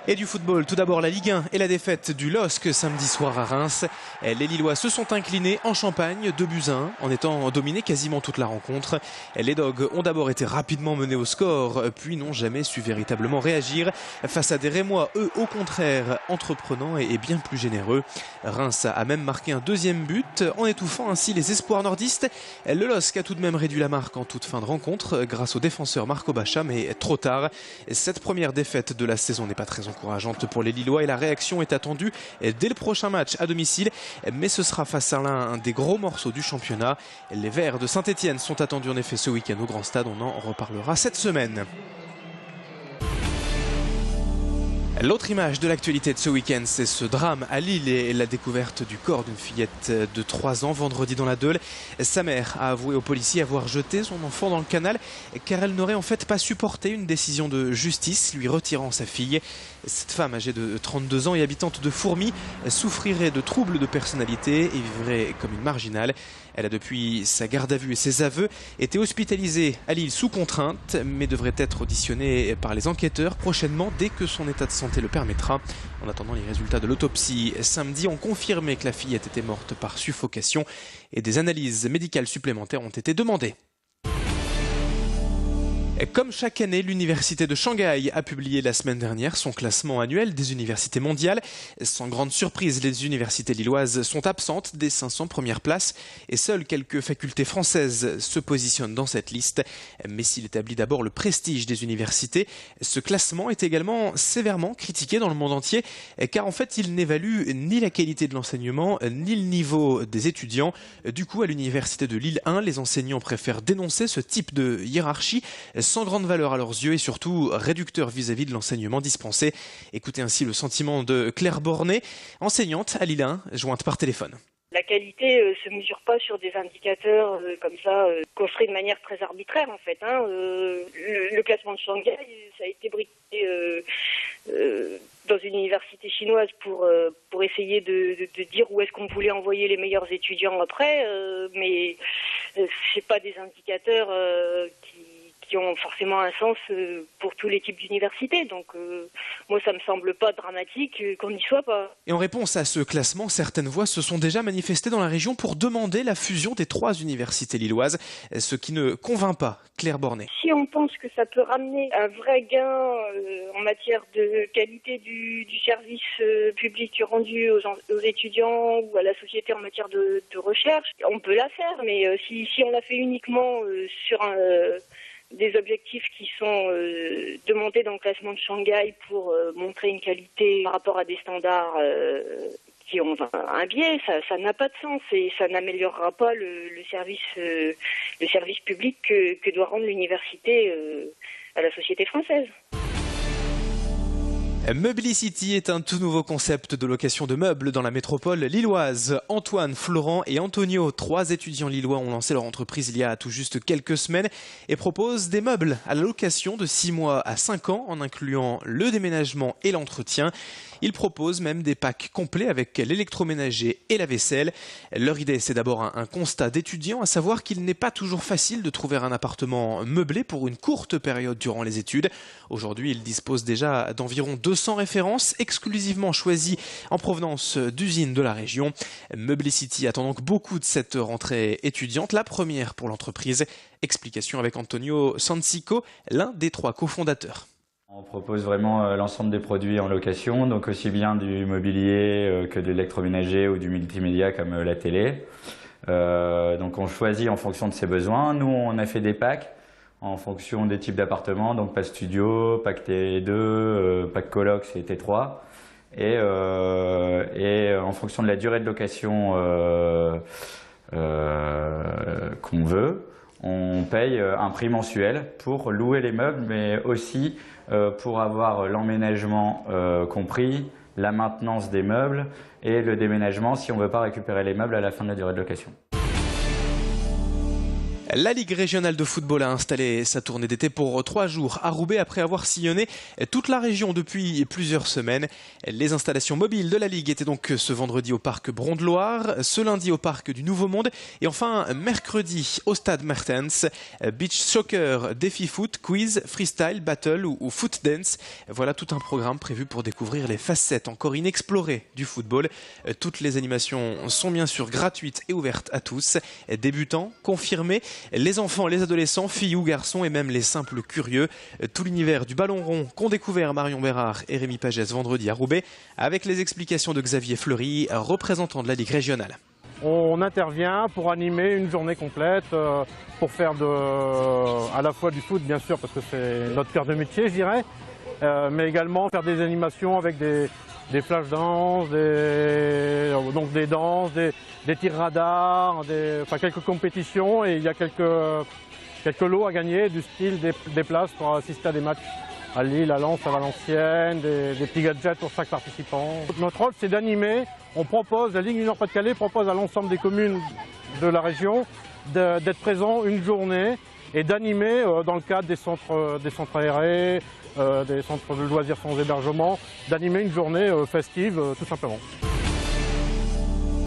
Et du football, tout d'abord la Ligue 1 et la défaite du LOSC samedi soir à Reims. Les Lillois se sont inclinés en Champagne 2-1 en étant dominés quasiment toute la rencontre. Les Dogs ont d'abord été rapidement menés au score, puis n'ont jamais su véritablement réagir face à des Rémois, eux au contraire, entreprenants et bien plus généreux. Reims a même marqué un deuxième but en étouffant ainsi les espoirs nordistes. Le LOSC a tout de même réduit la marque en toute fin de rencontre grâce au défenseur Marco Baccia, mais trop tard. Cette première défaite de la saison n'est pas très encourageante pour les Lillois et la réaction est attendue dès le prochain match à domicile, mais ce sera face à l'un des gros morceaux du championnat. Les Verts de Saint-Etienne sont attendus en effet ce week-end au Grand Stade, on en reparlera cette semaine. L'autre image de l'actualité de ce week-end, c'est ce drame à Lille et la découverte du corps d'une fillette de 3 ans vendredi dans la Deûle. Sa mère a avoué aux policiers avoir jeté son enfant dans le canal car elle n'aurait en fait pas supporté une décision de justice lui retirant sa fille. Cette femme âgée de 32 ans et habitante de Fourmies souffrirait de troubles de personnalité et vivrait comme une marginale. Elle a depuis sa garde à vue et ses aveux été hospitalisée à Lille sous contrainte mais devrait être auditionnée par les enquêteurs prochainement dès que son état de santé le permettra. En attendant, les résultats de l'autopsie samedi ont confirmé que la fillette était morte par suffocation et des analyses médicales supplémentaires ont été demandées. Comme chaque année, l'université de Shanghai a publié la semaine dernière son classement annuel des universités mondiales. Sans grande surprise, les universités lilloises sont absentes des 500 premières places et seules quelques facultés françaises se positionnent dans cette liste. Mais s'il établit d'abord le prestige des universités, ce classement est également sévèrement critiqué dans le monde entier car en fait il n'évalue ni la qualité de l'enseignement ni le niveau des étudiants. Du coup, à l'université de Lille 1, les enseignants préfèrent dénoncer ce type de hiérarchie sans grande valeur à leurs yeux et surtout réducteur vis-à-vis de l'enseignement dispensé. Écoutez ainsi le sentiment de Claire Bornet, enseignante à Lille 1, jointe par téléphone. La qualité se mesure pas sur des indicateurs comme ça, construits de manière très arbitraire en fait. Le classement de Shanghai, ça a été briqué dans une université chinoise pour essayer de dire où est-ce qu'on voulait envoyer les meilleurs étudiants après, mais c'est pas des indicateurs qui ont forcément un sens pour tous les types d'universités. Donc moi, ça me semble pas dramatique qu'on n'y soit pas. Et en réponse à ce classement, certaines voix se sont déjà manifestées dans la région pour demander la fusion des 3 universités lilloises, ce qui ne convainc pas Claire Bornet. Si on pense que ça peut ramener un vrai gain en matière de qualité du service public rendu aux étudiants ou à la société en matière de recherche, on peut la faire, mais si on la fait uniquement sur des objectifs qui sont de monter dans le classement de Shanghai pour montrer une qualité par rapport à des standards qui ont un biais, ça n'a pas de sens et ça n'améliorera pas le service public que doit rendre l'université à la société française. Meublicity est un tout nouveau concept de location de meubles dans la métropole lilloise. Antoine, Florent et Antonio, 3 étudiants lillois, ont lancé leur entreprise il y a tout juste quelques semaines et proposent des meubles à la location de 6 mois à 5 ans en incluant le déménagement et l'entretien. Ils proposent même des packs complets avec l'électroménager et la vaisselle. Leur idée, c'est d'abord un constat d'étudiants, à savoir qu'il n'est pas toujours facile de trouver un appartement meublé pour une courte période durant les études. Aujourd'hui, ils disposent déjà d'environ 200 références exclusivement choisies en provenance d'usines de la région. Meublicity attend donc beaucoup de cette rentrée étudiante, la première pour l'entreprise. Explication avec Antonio Sansico, l'un des 3 cofondateurs. On propose vraiment l'ensemble des produits en location, donc aussi bien du mobilier que de l'électroménager ou du multimédia comme la télé. Donc on choisit en fonction de ses besoins. Nous, on a fait des packs en fonction des types d'appartements, donc pack studio, pack T2, pack coloc et T3. Et en fonction de la durée de location qu'on veut, on paye un prix mensuel pour louer les meubles, mais aussi pour avoir l'emménagement compris, la maintenance des meubles et le déménagement si on ne veut pas récupérer les meubles à la fin de la durée de location. La Ligue régionale de football a installé sa tournée d'été pour 3 jours à Roubaix après avoir sillonné toute la région depuis plusieurs semaines. Les installations mobiles de la Ligue étaient donc ce vendredi au parc Bronde-Loire, ce lundi au parc du Nouveau Monde et enfin mercredi au stade Mertens. Beach soccer, défi foot, quiz, freestyle, battle ou foot dance. Voilà tout un programme prévu pour découvrir les facettes encore inexplorées du football. Toutes les animations sont bien sûr gratuites et ouvertes à tous, débutants, confirmés, les enfants, les adolescents, filles ou garçons et même les simples curieux. Tout l'univers du ballon rond qu'ont découvert Marion Bérard et Rémi Pagès vendredi à Roubaix, avec les explications de Xavier Fleury, représentant de la Ligue régionale. On intervient pour animer une journée complète, pour faire à la fois du foot bien sûr parce que c'est notre cœur de métier je dirais, mais également faire des animations avec des flash dances, donc des danses, des tirs radars, enfin quelques compétitions et il y a quelques lots à gagner du style des places pour assister à des matchs à Lille, à Lens, à Valenciennes, des petits gadgets pour chaque participant. Notre rôle c'est d'animer, la Ligue du Nord-Pas-de-Calais propose à l'ensemble des communes de la région d'être présent une journée et d'animer dans le cadre des centres aérés, des centres de loisirs sans hébergement, d'animer une journée festive tout simplement.